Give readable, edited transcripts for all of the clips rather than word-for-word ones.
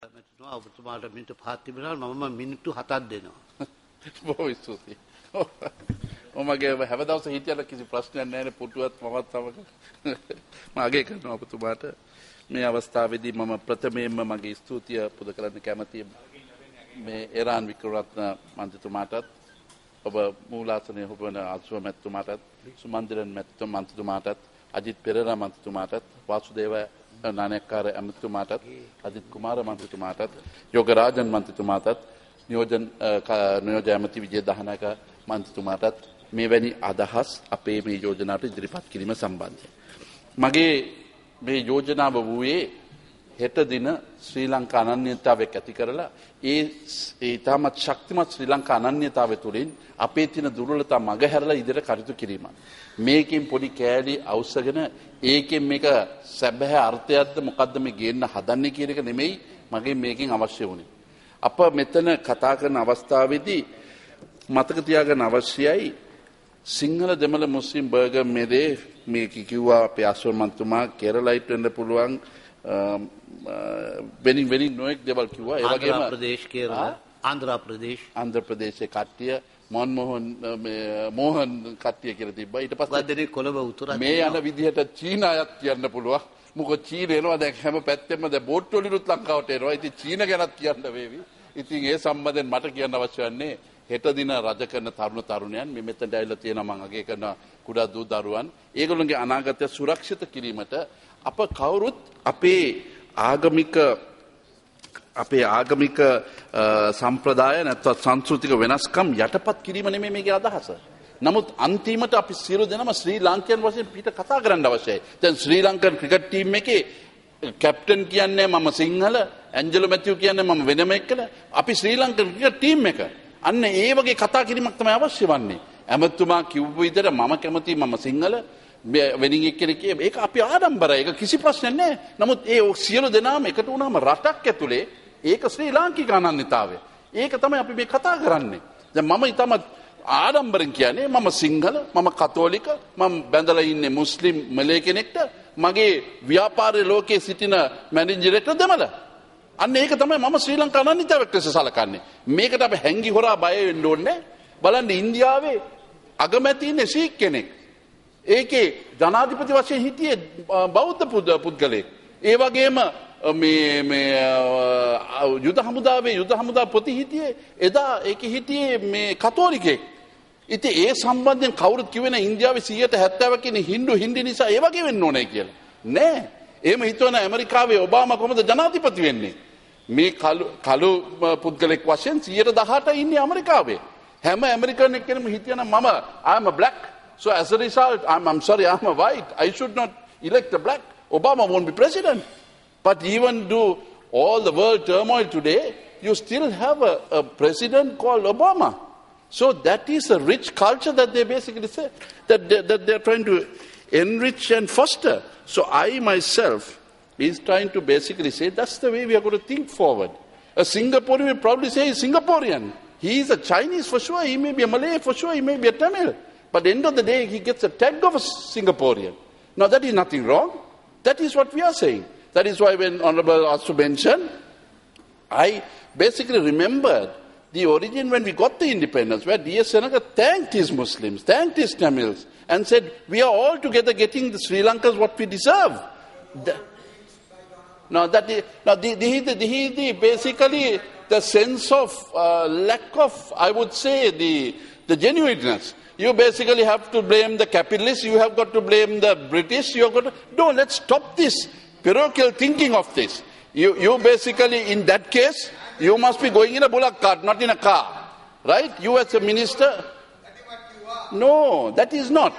ඔබතුමාට මිනිත්තු 5ක් තිබුණා මම මිනිත්තු 7ක් දෙනවා. බොහොම ස්තුතියි. ඔමගේ හැමදාම හිටියලා කිසි ප්‍රශ්නයක් නැහැ නේ පුටුවත් මමත් තමක. මම අගය කරනවා ඔබතුමාට. මේ අවස්ථාවේදී මම ප්‍රථමයෙන්ම මගේ ස්තුතිය පුද කරන්න කැමතියි මේ එරාන් වික්‍රරත්න මන්ත්‍රීතුමාටත් ඔබ මූලාසනයේ හොබන අසුව මැතිතුමාටත් සුමන්දිරන් මන්ත්‍රීතුමාටත් අජිත් පෙරේරා මන්ත්‍රීතුමාටත් වාසුදේව නානක්කාර ඇමතිතුමාටත් අජිත් කුමාර මන්ත්‍රීතුමාටත් යෝගරාජන් මන්ත්‍රීතුමාටත් නියෝජ්‍ය ඇමති විජය දහනක මන්ත්‍රීතුමාටත් මෙවැනි අදහස් අපේ මේ යෝජනාවට ඉදිරිපත් කිරීම සම්බන්ධයෙන් මගේ මේ යෝජනාව වූයේ හෙට දින ශ්‍රී ලංකා අනන්‍යතාවයක් ඇති කරලා ඒ ඊටමත් ශක්තිමත් ශ්‍රී ලංකා අනන්‍යතාවය තුළින් අපේ තියෙන දුර්වලතා මගහැරලා ඉදිරියට කටයුතු කිරීම. මේකෙන් පොඩි කෑලි අවශ්‍යගෙන ඒකෙන් මේක සැබෑ අර්ථයක්ද මොකද්ද මේ ගේන්න හදන්නේ කියන එක නෙමෙයි මගේ මේකෙන් අවශ්‍ය වුණේ. අප මෙතන කතා කරන අවස්ථාවේදී මතක තියාගන්න අවශ්‍යයි සිංහල දෙමළ මුස්ලිම් බර්ගර් මෙරේ මේ කිව්වා අපේ අසවර්මන්තුමා කෙරලයිට් වෙන්න පුළුවන් වෙනින් නොඑක් දේවල් කිව්වා ඒ වගේම ප්‍රදේශ කේරළ ආන්ධ්‍ර ප්‍රදේශයේ කට්ටිය මෝහන් කට්ටිය කියලා තිබ්බා ඊට පස්සේ කොළඹ උතුරට මේ යන විදිහට චීන අයත් කියන්න පුළුවන් මොකද චීන එනවා දැන් හැම පැත්තෙම දැන් බෝට් වලිනුත් ලංකාවට එනවා ඉතින් චීන ගැනත් කියන්න වේවි ඉතින් ඒ සම්බන්ධයෙන් මට කියන්න අවශ්‍ය වන්නේ හෙට දින රජ කරන තරුණයන් මේ මෙතනට ඇවිල්ලා තියෙනවා මම අගය කරන කුඩා දූ දරුවන් ඒගොල්ලන්ගේ අනාගතය සුරක්ෂිත කිරීමට අප කවුරුත් අපේ ආගමික සම්ප්‍රදාය නැත්නම් සංස්කෘතික වෙනස්කම් යටපත් කිරීම නෙමෙයි මේකේ අදහස. නමුත් අන්තිමට අපි සියලු දෙනාම ශ්‍රී ලාංකිකයන් වශයෙන් පිට කතා කරන්න අවශ්‍යයි. දැන් ශ්‍රී ලංකන් ක්‍රිකට් ටීම් එකේ කැප්ටන් කියන්නේ මම සිංහල, ඇන්ජලෝ මැතිව් කියන්නේ මම වෙනම එක්කන. අපි ශ්‍රී ලංකන් ක්‍රිකට් ටීම් එක. අන්න ඒ වගේ කතා කිරීමක් තමයි අවශ්‍ය වන්නේ. ඇමතුමා කිව්ව විදිහට මම කැමතියි මම සිංහල වෙනින් එක්කෙනෙක් ඒක අපි ආඩම්බරයි. ඒක කිසි ප්‍රශ්නයක් නැහැ. නමුත් ඒ සියලු දෙනාම එකතු වුණාම රටක් ඇතුලේ ඒක ශ්‍රී ලාංකික අනන්‍යතාවය. ඒක තමයි අපි මේ කතා කරන්නේ. දැන් මම ඊටම ආඩම්බරෙන් කියන්නේ මම සිංහල, මම කතෝලික, මම බැඳලා ඉන්නේ මුස්ලිම් මලේ කෙනෙක්ට, මගේ ව්‍යාපාරයේ ලෝකයේ සිටින මැනේජර් ඩිරෙක්ටර් දෙමළ. අන්න ඒක තමයි මම ශ්‍රී ලංකා අනන්‍යතාවයක් ලෙස සලකන්නේ. මේකට අපි හැංගි හොරා බය වෙන්න ඕනේ. බලන්න ඉන්දියාවේ අගමැති ඉන්නේ සීක් කෙනෙක්. ඒකේ ජනාධිපති වශයෙන් හිටියේ බෞද්ධ පුද්ගලයෙක්. ඒ වගේම මේ යුද හමුදා පොති හිටියේ එදා ඒකේ හිටියේ මේ කතෝලිකයෙක්. ඉතින් ඒ සම්බන්ධයෙන් කවුරුත් කිව්වේ නැහැ ඉන්දියාවේ 70% ඉන්නේ හින්දු නිසා ඒ වගේ වෙන්න ඕනේ කියලා. නෑ. එහෙම හිතුවන ඇමරිකාවේ ඔබාමා කොහොමද ජනාධිපති වෙන්නේ? මේ කළු පුද්ගලෙක් වශයෙන් 118 ඉන්නේ ඇමරිකාවේ. හැම ඇමරිකන් එක්කෙනෙම හිටියනම් මම I am a black. So as a result, I'm sorry, I'm a white. I should not elect a black. Obama won't be president. But even do all the world turmoil today, you still have a president called Obama. So that is a rich culture that they basically say, that they're trying to enrich and foster. So I myself is trying to basically say that's the way we are going to think forward. A Singaporean will probably say he's Singaporean. He is a Chinese for sure. He may be a Malay for sure. He may be a Tamil. But at the end of the day, he gets a tag of a Singaporean. Now that is nothing wrong. That is what we are saying. That is why when Honorable also mentioned, I basically remembered the origin when we got the independence, where D.S. Senaga thanked his Muslims, thanked his Tamils, and said, we are all together getting the Sri Lankans what we deserve. Basically the sense of lack of, I would say, the genuineness. You basically have to blame the capitalists, you have got to blame the British, you have got to, no, let's stop this parochial thinking of this. You basically, in that case, you must be going in a bullock cart, not in a car. Right? You as a minister. No, that is not.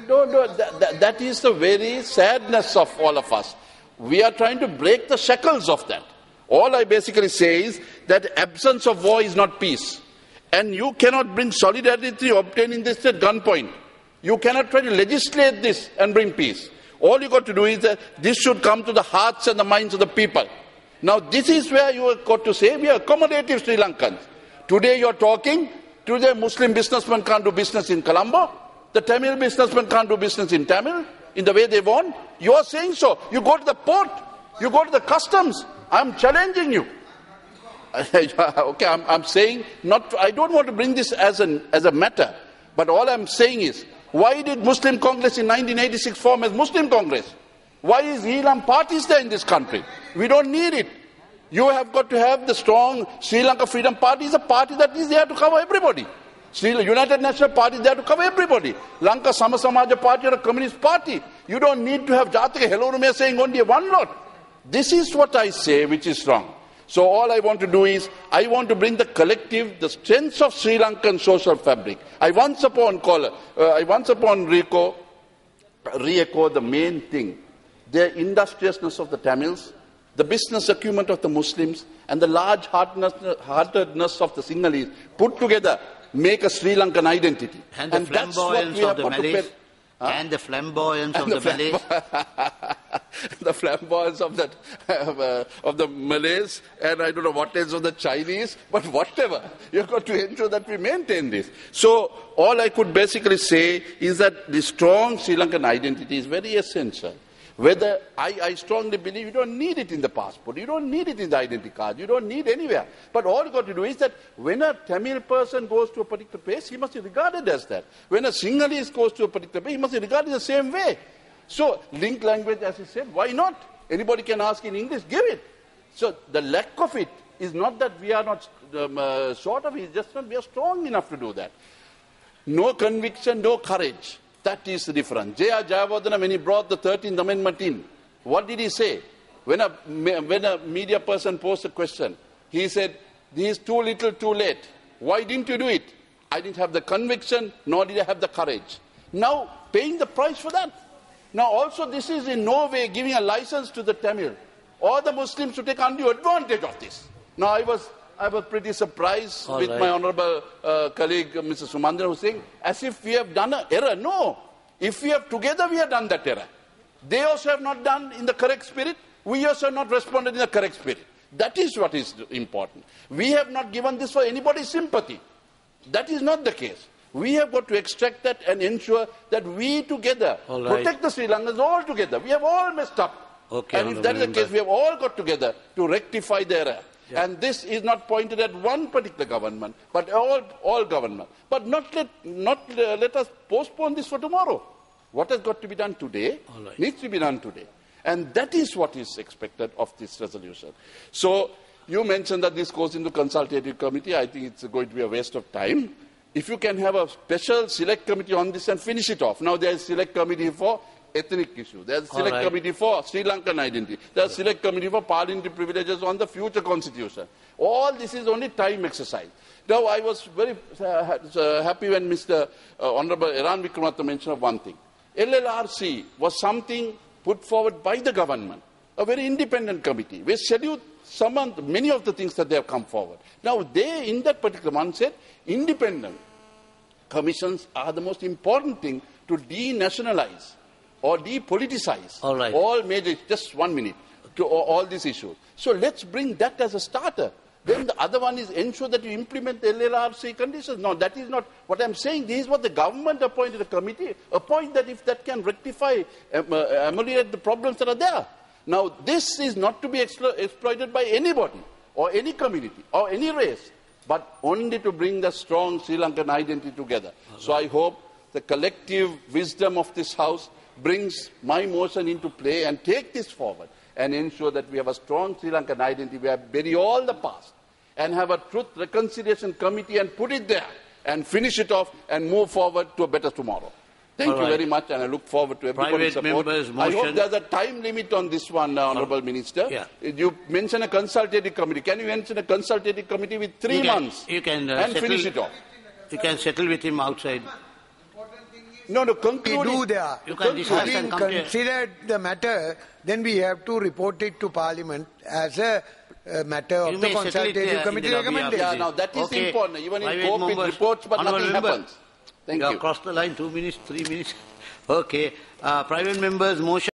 No, that is the very sadness of all of us. We are trying to break the shackles of that. All I basically say is that absence of war is not peace. And you cannot bring solidarity obtaining this at gunpoint. You cannot try to legislate this and bring peace. All you got to do is that this should come to the hearts and the minds of the people. Now this is where you have got to say we are accommodative Sri Lankans. Today you are talking, today Muslim businessmen can't do business in Colombo. The Tamil businessmen can't do business in Tamil in the way they want. You are saying so. You go to the port, you go to the customs. I'm challenging you. Okay, I'm saying I don't want to bring this as a matter, but all I'm saying is, why did Muslim Congress in 1986 form as Muslim Congress? Why is Islam parties there in this country? We don't need it. You have got to have the strong Sri Lanka Freedom Party is a party that is there to cover everybody. United National Party is there to cover everybody. Lanka Samasamaja Party or a Communist Party. You don't need to have Jatika Helorumia saying only one lot. This is what I say which is wrong. So all I want to do is, I want to bring the collective, the strengths of Sri Lankan social fabric. I once upon re-echo the main thing. The industriousness of the Tamils, the business acumen of the Muslims, and the large-heartedness of the Sinhalese put together make a Sri Lankan identity. And the flamboyance of the Malays. And the flamboyance of the Malays. The flamboyance of the Malays, and I don't know what else of the Chinese, but whatever. You've got to ensure that we maintain this. So all I could basically say is that the strong Sri Lankan identity is very essential. Whether I strongly believe you don't need it in the passport, you don't need it in the identity card, you don't need anywhere. But all you've got to do is that when a Tamil person goes to a particular place, he must be regarded as that. When a Sinhalese goes to a particular place, he must be regarded the same way. So, linked language, as he said, why not? Anybody can ask in English, give it. So, the lack of it is not that we are not short of it, it's just not we are strong enough to do that. No conviction, no courage. That is the difference. J.R. Jayawardena, when he brought the 13th Amendment in, what did he say? When a media person posed a question, he said, this is too little, too late. Why didn't you do it? I didn't have the conviction, nor did I have the courage. Now, paying the price for that. Now, also, this is in no way giving a license to the Tamil or the Muslims to take undue advantage of this. Now, I was pretty surprised with my honourable colleague, Mr. Sumandra, who saying, as if we have done an error. No. If we have together, we have done that error. They also have not done in the correct spirit. We also have not responded in the correct spirit. That is what is important. We have not given this for anybody's sympathy. That is not the case. We have got to extract that and ensure that we together protect the Sri Lankans all together. We have all messed up. And if that is the case, we have all got together to rectify the error. Yeah. And this is not pointed at one particular government, but all government. But not let us postpone this for tomorrow. What has got to be done today needs to be done today. And that is what is expected of this resolution. So you mentioned that this goes into consultative committee. I think it's going to be a waste of time. If you can have a special select committee on this and finish it off. Now there is a select committee for ethnic issue. There is a select committee for Sri Lankan identity. There is a select committee for parliamentary privileges on the future constitution. All this is only time exercise. Now I was very happy when Mr. Honourable Eran Wickramatunge mentioned of one thing. LLRC was something put forward by the government, a very independent committee, which scheduled many of the things that they have come forward. Now they, in that particular one, said independent commissions are the most important thing to denationalize or depoliticize all major, just 1 minute, to all these issues. So let's bring that as a starter. Then the other one is ensure that you implement the LLRC conditions. No, that is not what I'm saying. This is what the government appointed a committee, appoint that if that can rectify, ameliorate the problems that are there. Now, this is not to be exploited by anybody or any community or any race, but only to bring the strong Sri Lankan identity together. So I hope the collective wisdom of this House brings my motion into play and take this forward and ensure that we have a strong Sri Lankan identity. We have bury all the past and have a truth reconciliation committee and put it there and finish it off and move forward to a better tomorrow. Thank you very much, and I look forward to everybody's support. I hope there's a time limit on this one, Honourable Minister. Yeah. You mentioned a consultative committee. Can you mention a consultative committee with 3 months and finish it off? You can settle with him outside. No, conclude. We do there. You can discuss and consider the matter, then we have to report it to Parliament as a matter of the consultative committee recommendation. Yeah, now that is important. Even in court with reports, but nothing happens. Thank you. Across the line, 2 minutes, 3 minutes. Okay. Private members' motion.